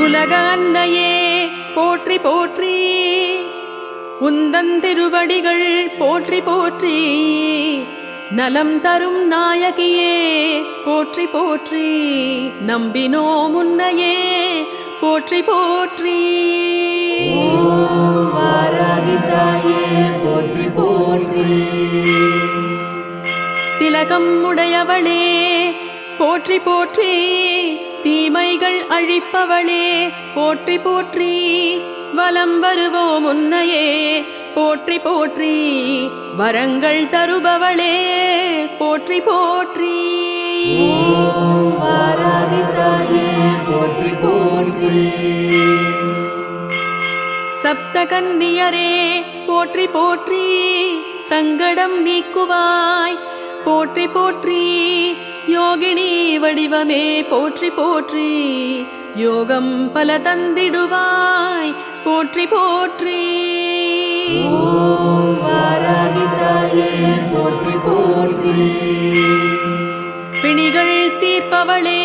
உலக அன்னையே போற்றி போற்றி, உந்தன் திருவடிகள் போற்றி போற்றி, நலம் தரும் நாயகியே போற்றி போற்றி, நம்பினோம் உன்னையே போற்றி போற்றி. வாராகி தாயே போற்றி போற்றி, திலகம் உடையவளே போற்றி போற்றி, தீமைகள் அழிப்பவளே போற்றி போற்றி, வலம் வருவோம் உன்னையே போற்றி போற்றி, வரங்கள் தருபவளே போற்றி போற்றி. வாராகி தாயே போற்றி போற்றி, சப்தகன்னியரே போற்றி போற்றி, சங்கடம் நீக்குவாய் போற்றி போற்றி, யோகினி வடிவமே போற்றி போற்றி, யோகம் பல தந்திடுவாய் போற்றி போற்றி. வாராகி தாயே போற்றி போற்றி, பிணிகள் தீர்ப்பவளே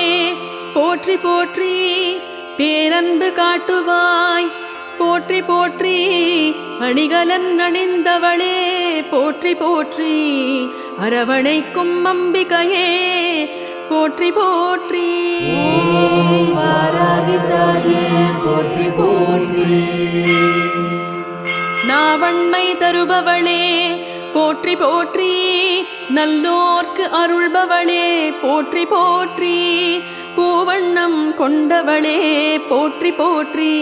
போற்றி போற்றி, பேரன்பு காட்டுவாய் போற்றி போற்றி, அணிகலன் அணிந்தவளே போற்றி போற்றி, அரவணைக்கும் அம்பிகையே போற்றி போற்றி. வாராகி தாயே போற்றி போற்றி, நாவண்மை தருபவளே போற்றி போற்றி, நல்லோர்க்கு அருள்பவளே போற்றி போற்றி, பூவண்ணம் கொண்டவளே போற்றி போற்றி,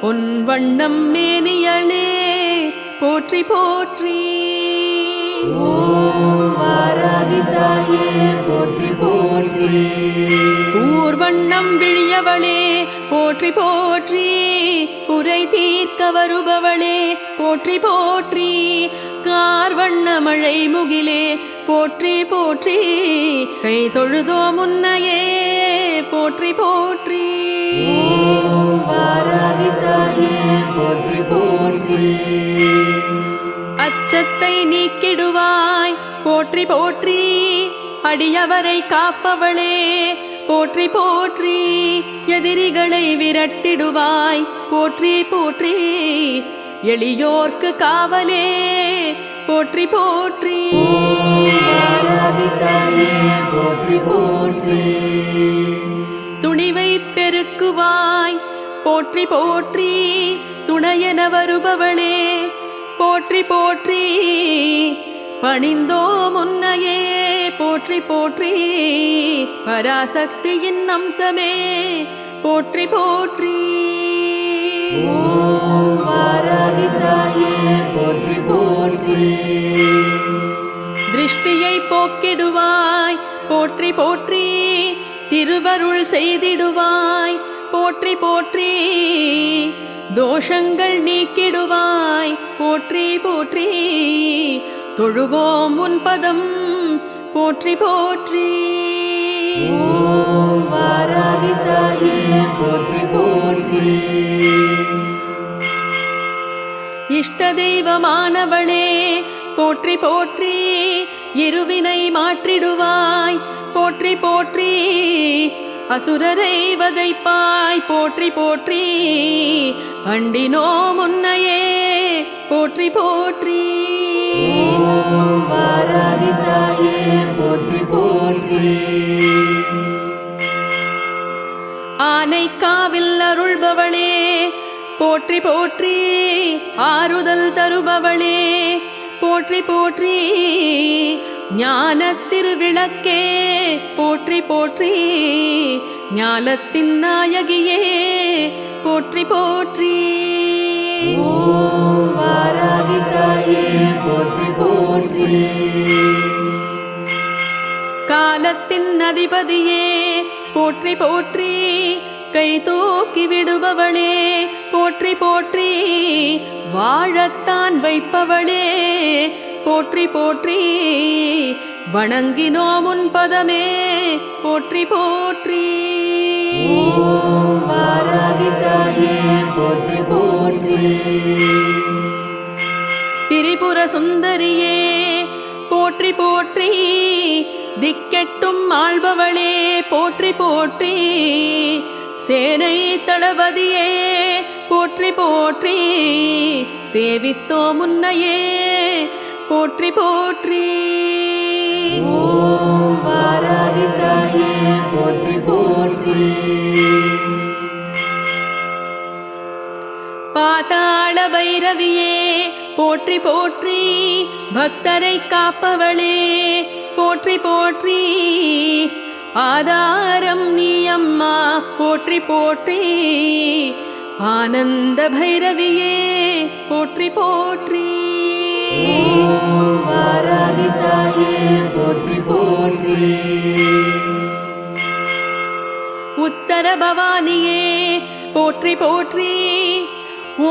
பொன் வண்ணம் மேனியளே போற்றி போற்றி. வாராகி தாயே போற்றி போற்றி, ஊர்வண்ணம் விழியவளே போற்றி போற்றி, குறை தீர்க்க வருபவளே போற்றி போற்றி, கார்வண்ண மழை முகிலே போற்றி போற்றி, கை தொழுதோ முன்னையே போற்றி போற்றி. வாராகி தாயே போற்றி போற்றி, அச்சத்தை நீக்கிடுவாய் போற்றி போற்றி, அடியவரை காப்பவளே போற்றி போற்றி, எதிரிகளை விரட்டிடுவாய் போற்றி போற்றி, எளியோர்க்கு காவலே போற்றி போற்றி. வாராகி தாயே போற்றி போற்றி, துணிவை பெருக்குவாய் போற்றி போற்றி, துணையென வருபவளே போற்றி போற்றி, பணிந்தோ முன்னையே போற்றி போற்றி, பராசக்தியின் அம்சமே போற்றி போற்றி. வாராகி தாயே போற்றி போற்றி, திருஷ்டியை போக்கிடுவாய் போற்றி போற்றி, திருவருள் செய்திடுவாய் போற்றி போற்றி, தோஷங்கள் நீக்கிடுவாய் போற்றி போற்றி, தொழுவோம் உன் பதம் போற்றி போற்றி. வாராகி தாயே போற்றி போற்றி, இஷ்ட தெய்வமானவளே போற்றி போற்றி, இருவினை மாற்றிடுவாய் போற்றி போற்றி, அசுரரை வதைப்பாய் போற்றி போற்றி, அண்டினோ முன்னையே போற்றி போற்றி. வாராகி தாயே போற்றி போற்றி, ஆனைக்காவில் அருள்பவளே போற்றி போற்றி, ஆறுதல் தருபவளே போற்றி போற்றி, ஞான திருவிளக்கே போற்றி போற்றி, ஞானத்தின் நாயகியே போற்றி போற்றி. வாராகி தாயே போற்றி போற்றி, காலத்தின் அதிபதியே போற்றி போற்றி, கை தூக்கி விடுபவளே போற்றி போற்றி, வாழத்தான் வைப்பவளே போற்றி போற்றி, வணங்கினோம் உன் பதமே போற்றி போற்றி. வாராகி தாயே போற்றி போற்றி, திரிபுர சுந்தரியே போற்றி போற்றி, திக்கெட்டும் ஆள்பவளே போற்றி போற்றி, சேனை தளபதியே போற்றி போற்றி, சேவித்தோ முன்னையே போற்றி போற்றி. ஓம் வாராகி தாயே போற்றி போற்றி. பாதாள பைரவியே போற்றி போற்றி, பக்தரை காப்பவளே போற்றி போற்றி, ஆதாரம் நீ அம்மா போற்றி போற்றி, ஆனந்த பைரவியே போற்றி போற்றி. ஓம் வாராகி தாயே போற்றி போற்றி. உத்தர பவானியே போற்றி போற்றி,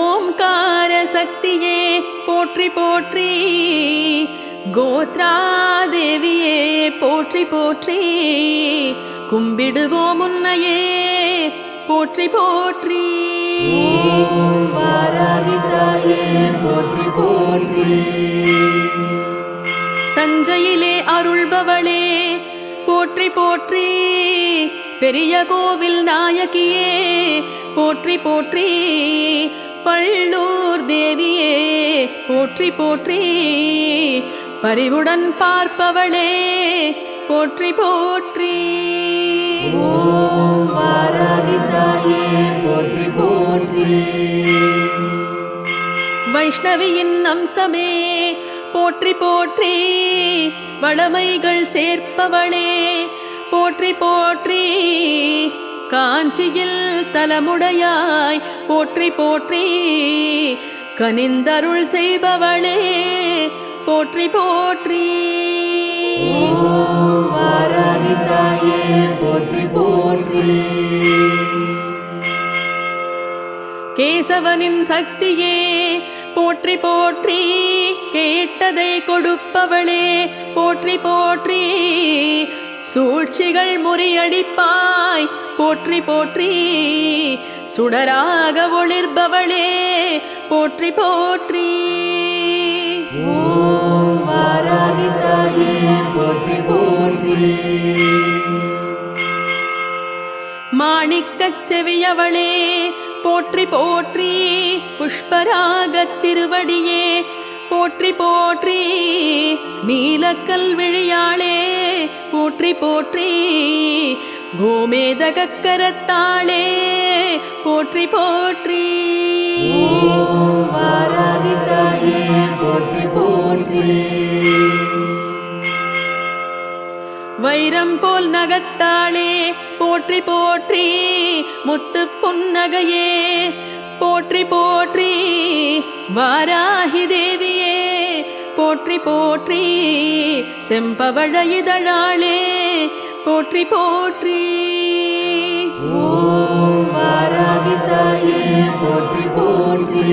ஓம்கார சக்தியே போற்றி போற்றி, கோத்ரா தேவியே போற்றி போற்றி, கும்பிடுவோம் உன்னையே போற்றி போற்றி. ஓம் வாராகி தாயே போற்றி போற்றி. தஞ்சையிலே அருள்பவளே போற்றி போற்றி, பெரிய கோவில் நாயகியே போற்றி போற்றி, பள்ளூர் தேவியே போற்றி போற்றி, பரிவுடன் பார்ப்பவளே போற்றி போற்றி. ஓம் வாராகி தாயே போற்றி போற்றி. வைஷ்ணவியின் அம்சமே போற்றி போற்றி, வளமைகள் சேர்ப்பவளே போற்றி போற்றி, காஞ்சியில் தலமுடையாய் போற்றி போற்றி, கனிந்தருள் செய்பவளே போற்றி போற்றி. ஓம் வாராகி தாயே போற்றி போற்றி. கேசவனின் சக்தியே போற்றி போற்றி, கேட்டதை கொடுப்பவளே போற்றி போற்றி, சூழ்ச்சிகள் முறியடிப்பாய் போற்றி போற்றி, சுடராக ஒளிர்பவளே போற்றி போற்றி. ஓம் வாராகி தாயே போற்றி போற்றி. மாணிக்கச் செவியவளே போற்றி போற்றி, புஷ்பராகத் திருவடியே போற்றி போற்றி, நீலக்கல் விழியாளே போற்றி போற்றி, கோமேதகக்கரத்தாளே போற்றி போற்றி. ஓம் வாராகி தாயே போற்றி போற்றி. வைரம் போல் நகத்தாளே போற்றி போற்றி, முத்து புன்னகையே போற்றி போற்றி, வாராகி தேவியே போற்றி போற்றி, செம்பவழ இதழாளே போற்றி போற்றி. ஓம் வாராகி தாயே போற்றி போற்றி.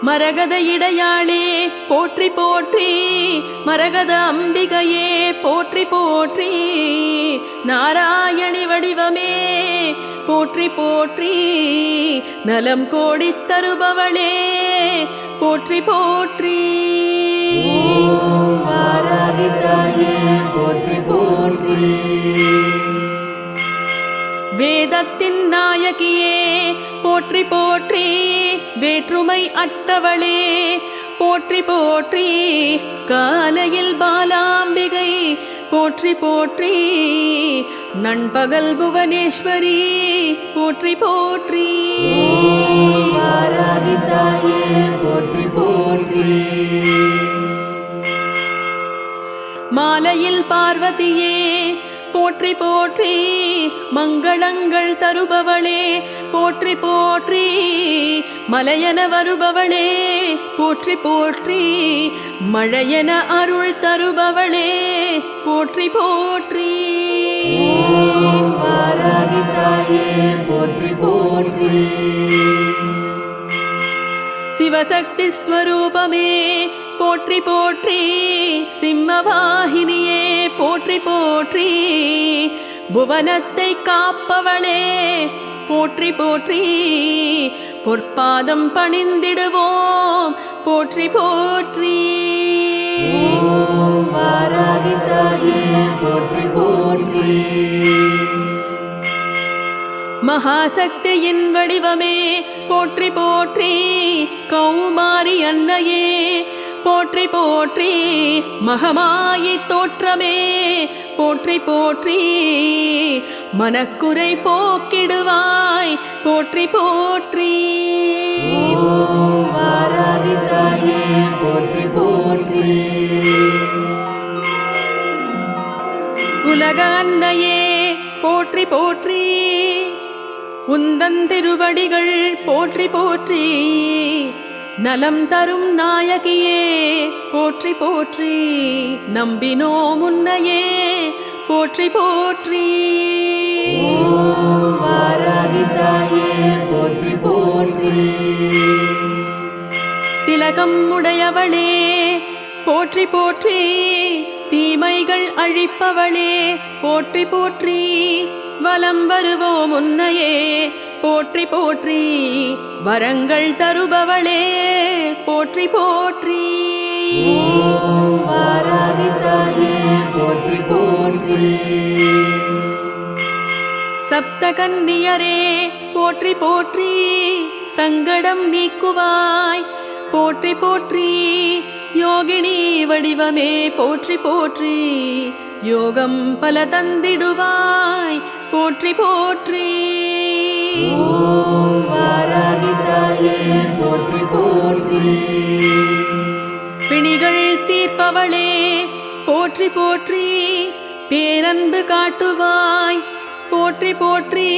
மரகத இடையாளே போற்றி போற்றி, மரகத அம்பிகையே போற்றி போற்றி, நாராயணி வடிவமே போற்றி போற்றி, நலம் கோடித் தருபவளே போற்றி போற்றி. ஓம் வாராகி தாயே போற்றி போற்றி. வேதத்தின் நாயகியே போற்றி போற்றி, வேற்றுமை அற்றவளே போற்றி போற்றி, காலையில் பாலாம்பிகை போற்றி போற்றி, நண்பகல் புவனேஸ்வரி போற்றி போற்றி. ஓம் வாராகி தாயே போற்றி போற்றி. மாலையில் பார்வதியே போற்றி போற்றி, மங்களங்கள் தருபவளே போற்றி போற்றி, மலையென வருபவளே போற்றி போற்றி, மழையென அருள் தருபவளே போற்றி போற்றி. ஓம் வாராகி தாயே போற்றி போற்றி. சிவசக்தி ஸ்வரூபமே போற்றி போற்றி, சிம்மவாகினியே போற்றி போற்றி, புவனத்தை காப்பவளே போற்றி போற்றி, பொற்பாதம் பணிந்திடுவோம் போற்றி போற்றி. ஓம் வாராகி தாயே போற்றி போற்றி. மகாசக்தியின் வடிவமே போற்றி போற்றி. கௌமாரி அன்னையே போற்றி போற்றி. மகமாயி தோற்றமே போற்றி போற்றி. மனக்குறை போக்கிடுவாய் போற்றி போற்றி. ஓம் வாராகி தாயே போற்றி போற்றி. உலக அன்னையே போற்றி போற்றி. உந்தன் திருவடிகள் போற்றி போற்றி. நலம் தரும் நாயகியே போற்றி போற்றி. நம்பினோம் உன்னையே போற்றி போற்றி. ஓம் வாராகி தாயே போற்றி போற்றி. திலகம் உடையவளே போற்றி போற்றி. தீமைகள் அழிப்பவளே போற்றி போற்றி. வலம் வருவோம் உன்னையே போற்றி போற்றி. வரங்கள் தருபவளே போற்றி போற்றி. ஓம் வாராகி தாயே போற்றி போற்றி. சப்தகன்னியரே போற்றி போற்றி. சங்கடம் நீக்குவாய் போற்றி போற்றி. யோகினி வடிவமே போற்றி போற்றி. யோகம் பல தந்திடுவாய் போற்றி போற்றி. ஓம் வாராகி தாயே போற்றி போற்றி. பிணிகள் தீர்ப்பவளே போற்றி போற்றி. பேரன்பு காட்டுவாய் போற்றி போற்றி.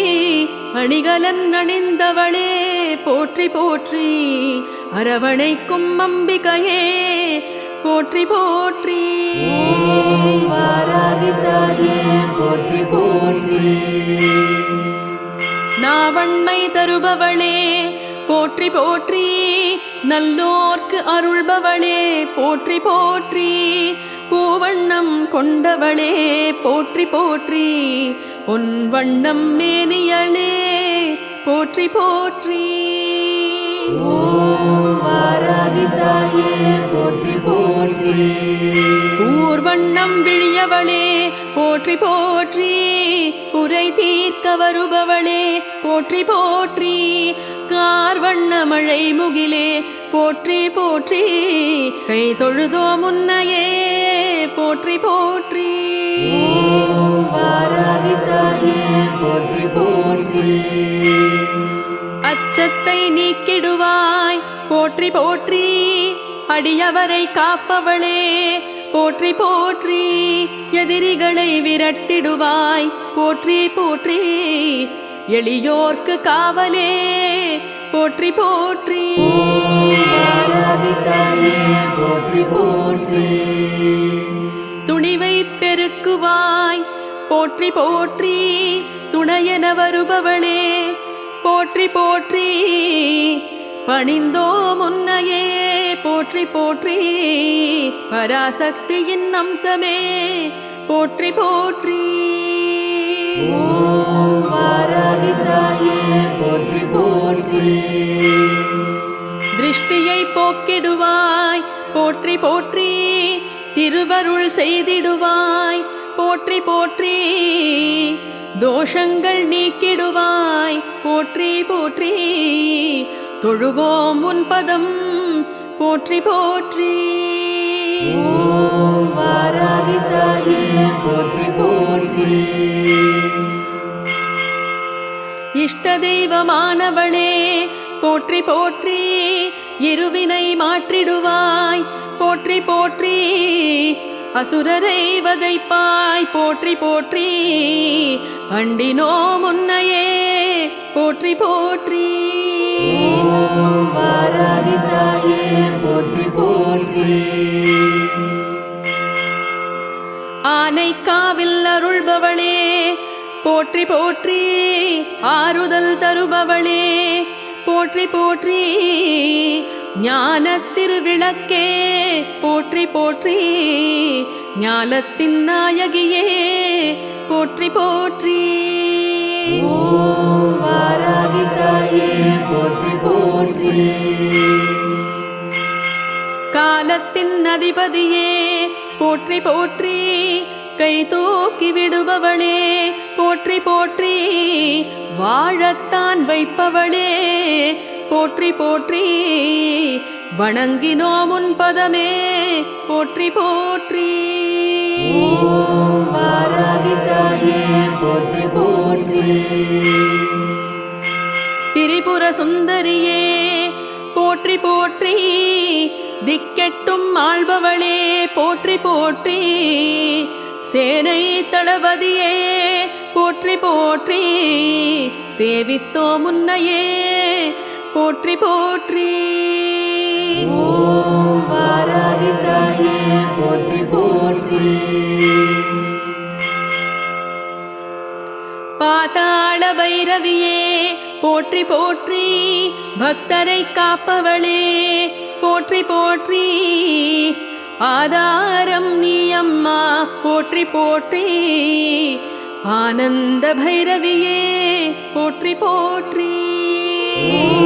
அணிகலன் அணிந்தவளே போற்றி போற்றி. அரவணைக்கும் அம்பிகையே போற்றி போற்றி. ஓம் வாராகி தாயே போற்றி போற்றி. நாவண்மை தருபவளே போற்றி போற்றி. நல்லோர்க்கு அருள்பவளே போற்றி போற்றி. பூவண்ணம் கொண்டவளே போற்றி போற்றி. பொன்வண்ணம் மேனியளே போற்றி போற்றி. ஓம் வாராகி தாயே போற்றி போற்றி. ஊர்வண்ணம் விழியவளே போற்றி போற்றி. குறை தீர்க்க வருபவளே போற்றி போற்றி. கார்வண்ண மழை முகிலே போற்றி போற்றி. கை தொழுதோ முன்னையே போற்றி போற்றி. ஓம் வாராகி தாயே போற்றி போற்றி. அச்சத்தை நீக்கிடுவாய் போற்றி போற்றி. அடியவரை காப்பவளே போற்றி போற்றி. எதிரிகளை விரட்டிடுவாய் போற்றி போற்றி. எளியோர்க்கு காவலே போற்றி போற்றி. வாராகி தாயே போற்றி போற்றி. துணிவை பெருக்குவாய் போற்றி போற்றி. துணையென வருபவளே போற்றி போற்றி. பணிந்தோ முன்னையே போற்றி போற்றி. பராசக்தியின் அம்சமே போற்றி போற்றி. ஓம் வாராகி தாயே போற்றி போற்றி. திருஷ்டியை போக்கிடுவாய் போற்றி போற்றி. திருவருள் செய்திடுவாய் போற்றி போற்றி. தோஷங்கள் நீக்கிடுவாய் போற்றி போற்றி. தொழுவோம் உன் பதம் போற்றி போற்றி. ஓம் வாராகி தாயே போற்றி போற்றி. இஷ்ட தெய்வமானவளே போற்றி போற்றி. இருவினை மாற்றிடுவாய் போற்றி போற்றி. அசுரரை வதைப்பாய் போற்றி போற்றி. அண்டினோ முன்னையே போற்றி போற்றி. ஓம் வாராகி தாயே போற்றி போற்றி. ஆனைக்காவில் அருள்பவளே போற்றி போற்றி. ஆறுதல் தருபவளே போற்றி போற்றி. ஞான திருவிளக்கே போற்றி போற்றி. ஞானத்தின் நாயகியே போற்றி போற்றி. ஓம் வாராகி தாயே போற்றி போற்றி. போற்றி காலத்தின் அதிபதியே போற்றி போற்றி கை தூக்கி விடுபவளே போற்றி போற்றி வாழத்தான் வைப்பவளே போற்றி போற்றி வணங்கினோம் உன் பதமே போற்றி போற்றி ஓம் வாராகி தாயே போற்றி போற்றி திரிபுர சுந்தரியே போற்றி போற்றி திக்கெட்டும் ஆள்பவளே போற்றி போற்றி சேனை தளபதியே போற்றி போற்றி சேவித்தோ முன்னையே போற்றி போற்றி ஓம் வாராகி தாயே போற்றி போற்றி பாதாள பைரவியே போற்றி போற்றி பக்தரை காப்பவளே போற்றி போற்றி ஆதாரம் நீ அம்மா போற்றி போற்றி ஆனந்த பைரவியே போற்றி போற்றி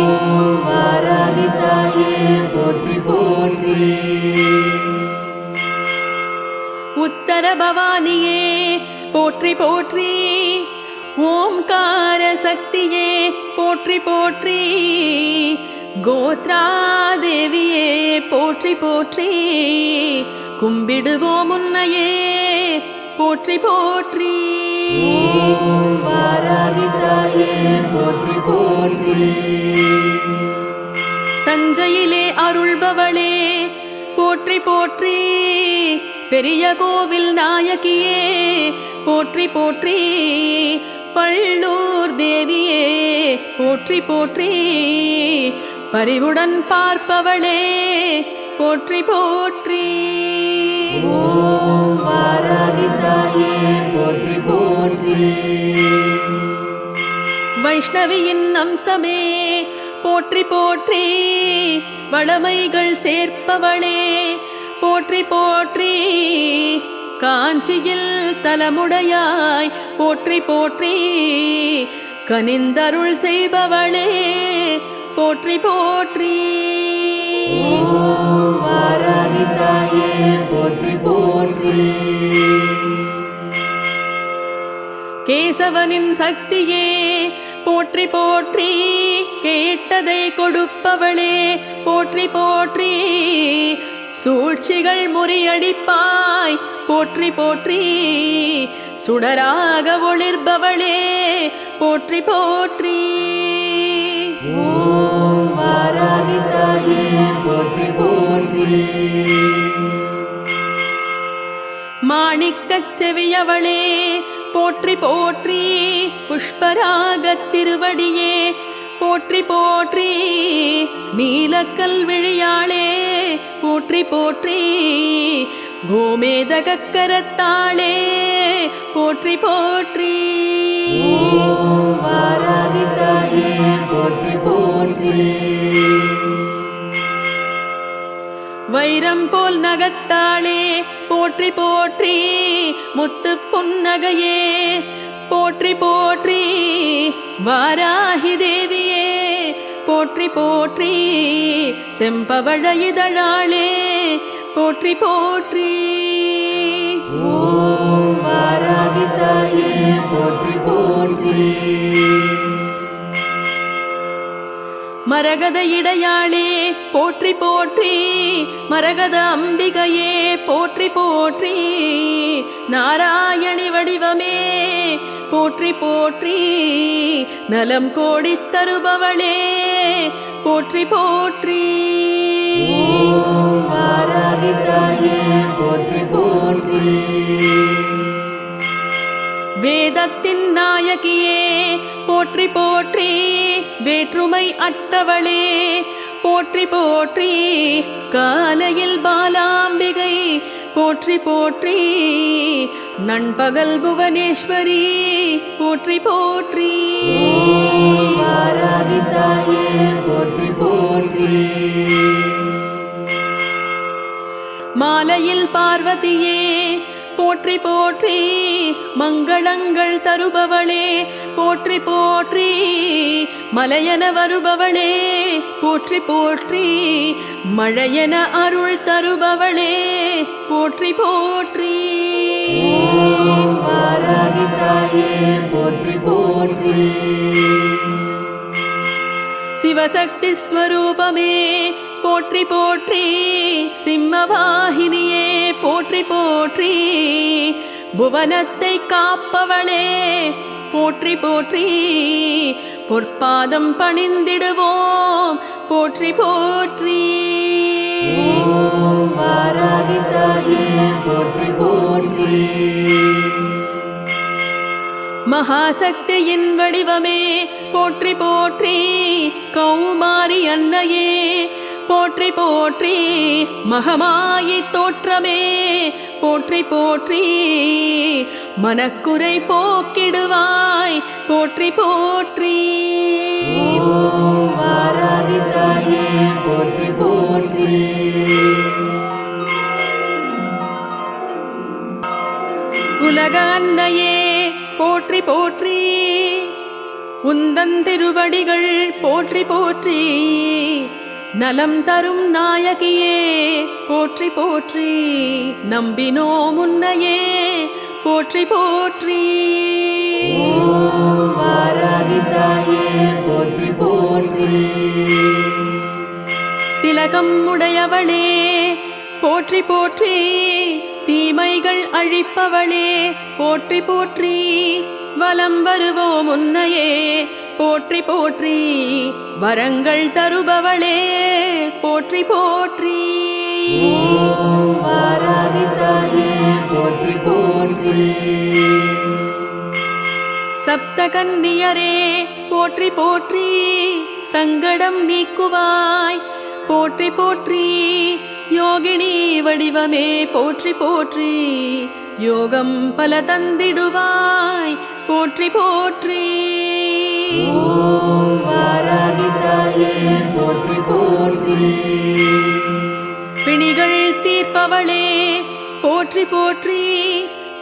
ஓம் வாராகி தாயே போற்றி போற்றி உத்தர பவானியே போற்றி போற்றி ஓம்கார சக்தியே போற்றி போற்றி கோத்ரா தேவியே போற்றி போற்றி கும்பிடுவோம் உன்னையே போற்றி போற்றி ஓம் வாராகி தாயே போற்றி போற்றி தஞ்சையிலே அருள்பவளே போற்றி போற்றி பெரிய கோவில் நாயகியே போற்றி போற்றி பள்ளூர் தேவியே போற்றி போற்றி பரிவுடன் பார்ப்பவளே போற்றி போற்றி ஓம் வாராகி தாயே போற்றி போற்றி வைஷ்ணவியின் அம்சமே போற்றி போற்றி வளமைகள் சேர்ப்பவளே போற்றி போற்றி காஞ்சியில் தலமுடையாய் போற்றி போற்றி கனிந்தருள் செய்பவளே போற்றி போற்றி ஓம் வாராகி தாயே போற்றி போற்றி கேசவனின் சக்தியே போற்றி போற்றி கேட்டதை கொடுப்பவளே போற்றி போற்றி சூழ்ச்சிகள் முறியடிப்பாய் போற்றி போற்றி சுடராக ஒளிர்பவளே போற்றி போற்றி ஓம் வாராகி தாயே போற்றி போற்றி மாணிக்கச் செவியவளே போற்றி போற்றி புஷ்பராகத் திருவடியே போற்றி போற்றி நீலக்கல் விழியாளே போற்றி போற்றி கோமேதகக் கரத்தாளே போற்றி போற்றி ஓம் வாராகி தாயே போற்றி போற்றி வைரம் போல் நகத்தாளே போற்றி போற்றி முத்து புன்னகையே போற்றி போற்றி வாராகி தேவியே போற்றி போற்றி செம்பவழ இதழாளே போற்றி போற்றி ஓம் வாராகி தாயே போற்றி போற்றி மரகத இடையாளே போற்றி போற்றி மரகத அம்பிகையே போற்றி போற்றி நாராயணி வடிவமே போற்றி போற்றி நலம் கோடித் தருபவளே போற்றி போற்றி ஓம் வாராகி தாயே போற்றி போற்றி வேதத்தின் நாயகியே போற்றி போற்றி வேற்றுமை அற்றவளே போற்றி போற்றி காலையில் பாலாம்பிகை போற்றி போற்றி நண்பகல் புவனேஸ்வரி போற்றி போற்றி ஓம் வாராகி தாயே போற்றி போற்றி மாலையில் பார்வதியே போற்றி போற்றி மங்களங்கள் தருபவளே போற்றி போற்றி மலையென வருபவளே போற்றி போற்றி மழையென அருள் தருபவளே போற்றி போற்றி வாராகி தாயே போற்றி போற்றி சிவசக்தி ஸ்வரூபமே போற்றி போற்றி சிம்மவாகினியே போற்றி போற்றி புவனத்தை காப்பவளே போற்றி போற்றி பொற்பாதம் பணிந்திடுவோம் போற்றி போற்றி வாராகி தாயே போற்றி போற்றி மகாசக்தியின் வடிவமே போற்றி போற்றி கௌமாரி அன்னையே போற்றி போற்றி மகமாயி தோற்றமே போற்றி போற்றி மனக்குறை போக்கிடுவாய் போற்றி போற்றி வாராகி தாயே போற்றி போற்றி உலக அன்னையே போற்றி போற்றி உந்தன் திருவடிகள் போற்றி போற்றி நலம் தரும் நாயகியே போற்றி போற்றி நம்பினோம் உன்னையே போற்றி போற்றி வாராகி தாயே போற்றி போற்றி திலகம் உடையவளே போற்றி போற்றி தீமைகள் அழிப்பவளே போற்றி போற்றி வலம் வருவோம் உன்னையே போற்றி போற்றி வரங்கள் தருபவளே போற்றி போற்றி வாராகி தாயே போற்றி போற்றி சப்தகன்னியரே போற்றி போற்றி சங்கடம் நீக்குவாய் போற்றி போற்றி யோகினி வடிவமே போற்றி போற்றி யோகம் பல தந்திடுவாய் போற்றி போற்றி வாராகி தாயே போற்றி போற்றி பிணிகள் தீர்ப்பவளே போற்றி போற்றி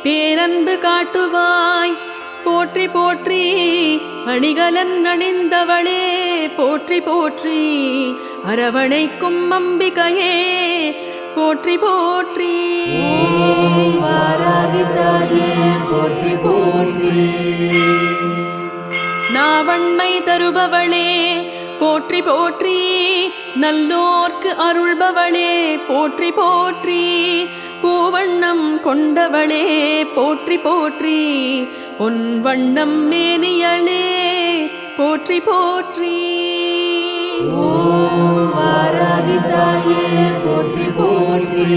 பேரன்பு காட்டுவாய் போற்றி போற்றி அணிகலன் அணிந்தவளே போற்றி போற்றி அரவணைக்கும் அம்பிகையே போற்றி போற்றி வாராகி தாயே போற்றி போற்றி நாவண்மை தருபவளே போற்றி போற்றி நல்லோர்க்கு அருள்பவளே போற்றி போற்றி பூவண்ணம் கொண்டவளே போற்றி போற்றி பொன்வண்ணம் மேனியளே போற்றி போற்றி வாராகி தாயே போற்றி போற்றி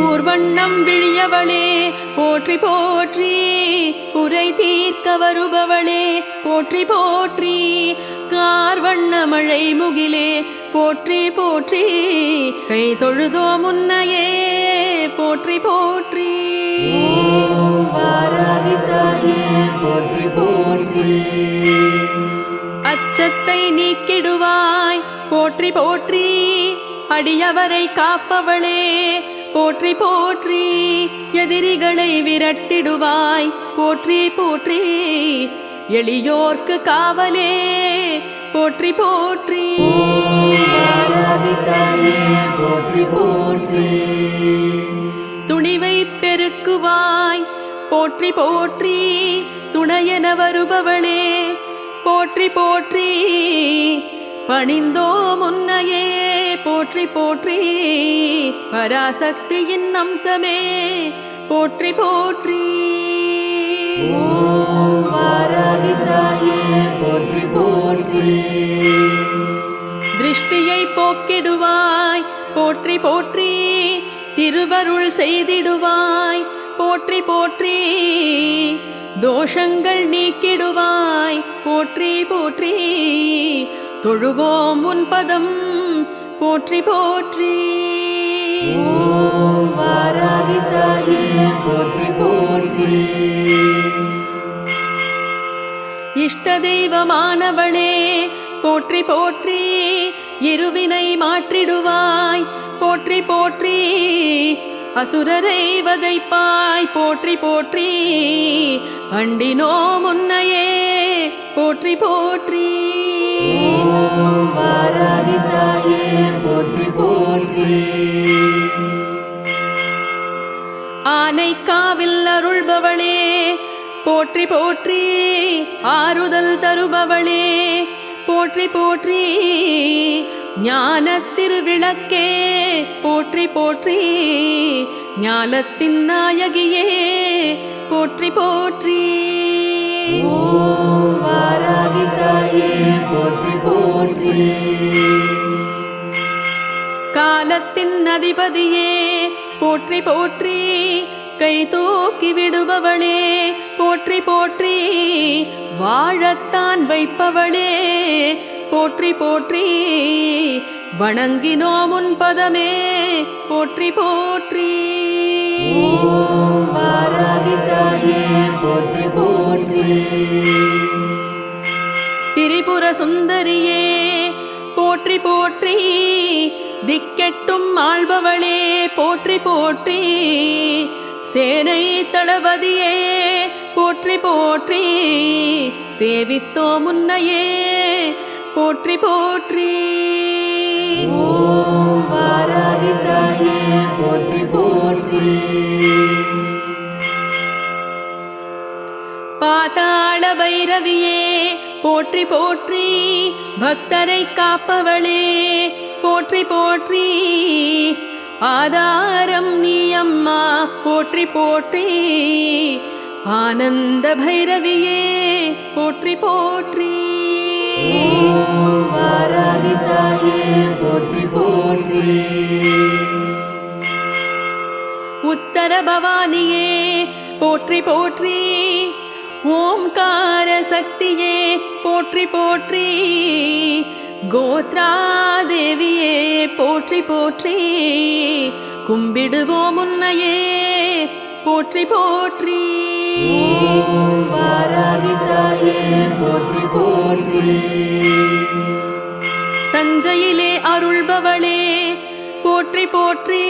ஊர்வண்ணம் விழியவளே போற்றி போற்றி குறை தீர்க்க வருபவளே போற்றி போற்றி கார்வண்ண மழை முகிலே போற்றி போற்றி கை தொழுதோ முன்னையே போற்றி போற்றி வாராகி தாயே போற்றி போற்றி அச்சத்தை நீக்கிடுவாய் போற்றி போற்றி அடியவரை காப்பவளே போற்றி போற்றி எதிரிகளை விரட்டிடுவாய் போற்றி போற்றி எளியோர்க்கு காவலே போற்றி போற்றி வாராகி தாயே போற்றி போற்றி துணிவை பெருக்குவாய் போற்றி போற்றி துணையென வருபவளே போற்றி போற்றி பணிந்தோ முன்னையே போற்றி போற்றி பராசக்தியின் அம்சமே போற்றி போற்றி வாராகி தாயே போற்றி போற்றி திருஷ்டியை போக்கிடுவாய் போற்றி போற்றி திருவருள் செய்திடுவாய் போற்றி போற்றி தோஷங்கள் நீக்கிடுவாய் போற்றி போற்றி தொழுவோம் உன் பதம் போற்றி போற்றி வாராகி தாயே போற்றி போற்றி இஷ்ட தெய்வமானவளே போற்றி போற்றி இருவினை மாற்றிடுவாய் போற்றி போற்றி அசுரரை வதைப்பாய் போற்றி போற்றி அண்டினோ முன்னையே போற்றி போற்றி வாராகி தாயே போற்றி போற்றி. ஆனைக்காவில் அருள்பவளே போற்றி போற்றி. ஆறுதல் தருபவளே போற்றி போற்றி. ஞானத் திருவிளக்கே போற்றி போற்றி. ஞானத்தின் நாயகியே போற்றி போற்றி. ஓம் வாராகி தாயே போற்றி போற்றி. காலத்தின் அதிபதியே போற்றி போற்றி. கை தூக்கி விடுபவளே போற்றி போற்றி. வாழத்தான் வைப்பவளே போற்றி போற்றி. வணங்கினோம் உன் பதமே போற்றி போற்றி. ஓம் வாராகி தாயே போற்றி போற்றி. திரிபுர சுந்தரியே போற்றி போற்றி. திக்கெட்டும் ஆள்பவளே போற்றி போற்றி. சேனை தளபதியே போற்றி போற்றி. சேவித்தோ முன்னையே போற்றி போற்றி. ஓம் வாராகி தாயே போற்றி போற்றி. பாதாள பைரவியே போற்றி போற்றி. பக்தரை காப்பவளே போற்றி போற்றி. ஆதாரம் நீ அம்மா போற்றி போற்றி. ஆனந்த பைரவியே போற்றி போற்றி. ஓம் வாராகி தாயே போற்றி போற்றி. உத்தர பவானியே போற்றி போற்றி. ஓம்கார சக்தியே போற்றி போற்றி. கோத்ரா தேவியே போற்றி போற்றி. கும்பிடுவோம் உன்னையே போற்றி போற்றி. ஓம் வாராகி தாயே போற்றி போற்றி. தஞ்சையிலே அருள்பவளே போற்றி போற்றி.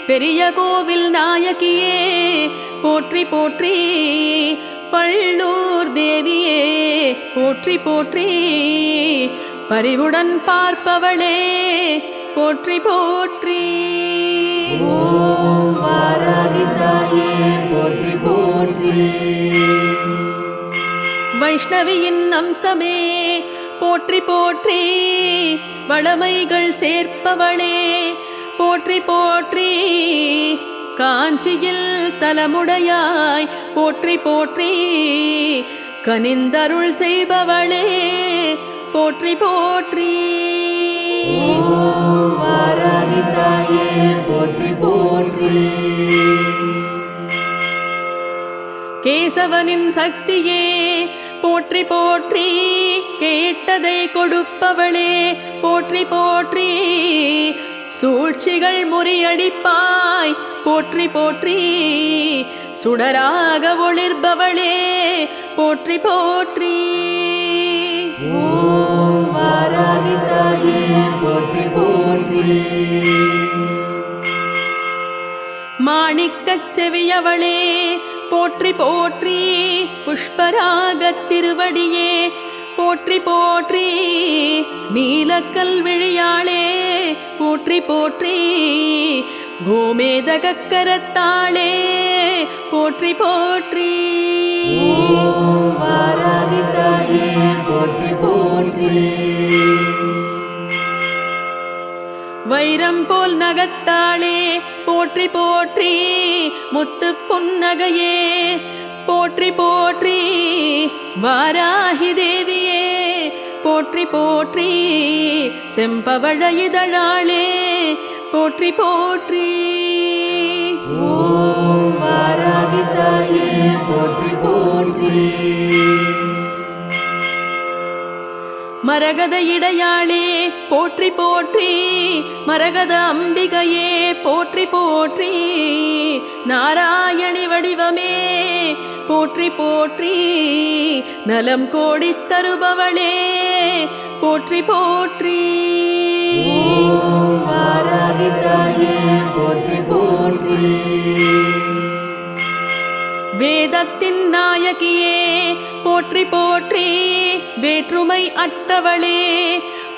பெரிய கோவில் நாயகியே போற்றி போற்றி. பள்ளூர் தேவியே போற்றி போற்றி. பரிவுடன் பார்ப்பவளே போற்றி போற்றி. ஓம் வாராகி தாயே போற்றி போற்றி. வைஷ்ணவியின் அம்சமே போற்றி போற்றி. வளமைகள் சேர்ப்பவளே போற்றி போற்றி. காஞ்சியில் தலமுடையாய் போற்றி போற்றி. கனிந்தருள் செய்பவளே போற்றி போற்றி. ஓம் வாராகி தாயே போற்றி போற்றி. கேசவனின் சக்தியே போற்றி போற்றி. கேட்டதை கொடுப்பவளே போற்றி போற்றி. சூழ்ச்சிகள் முறியடிப்பாய் போற்றி போற்றி. சுடராக ஒளிர்பவளே போற்றி போற்றி. ஓம் வாராகி தாயே போற்றி போற்றி. மாணிக்கச் செவியவளே போற்றி போற்றி. புஷ்பராகத் திருவடியே போற்றி போற்றி. நீலக்கல் விழியாளே போற்றி போற்றி. கோமேதகக் கரத்தாளே போற்றி போற்றி. ஓம் வாராகி தாயே போற்றி போற்றி. வைரம் போல் நகத்தாளே போற்றி போற்றி. முத்து புன்னகையே போற்றி போற்றி. வாராகி தேவியே போற்றி போற்றி. செம்பவழ இதழாளே போற்றி போற்றி. ஓம் வாராகி தாயே போற்றி போற்றி. மரகத இடையாளே போற்றி போற்றி. மரகத அம்பிகையே போற்றி போற்றி. நாராயணி வடிவமே போற்றி போற்றி. நலம் கோடித் தருபவளே போற்றி போற்றி. ஓம் வாராகி தாயே போற்றி போற்றி. வேதத்தின் நாயகியே போற்றி போற்றி. வேற்றுமை அற்றவளே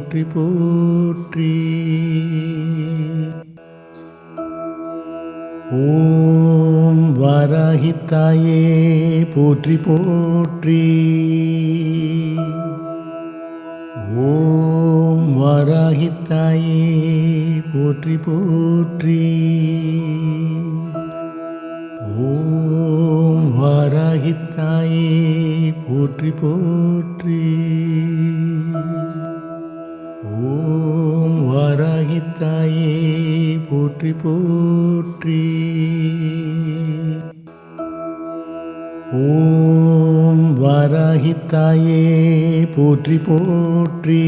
போற்றி போற்றி. ஓம் வாராகித்தாயே போற்றி போற்றி. ஓம் வாராகித்தாயே போற்றி போற்றி. ஓம் வாராகித்தாயே போற்றி போற்றி. ஓம் வாராகித்தாயே போற்றி போற்றி. ஓம் வாராகித்தாயே போற்றி போற்றி.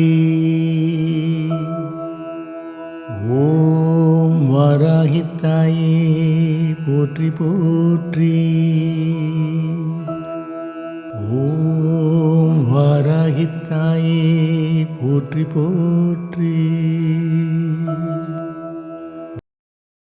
ஓம் வாராகித்தாயே போற்றி போற்றி. ஓம் வாராகித்தாயே போற்றி போற்றி.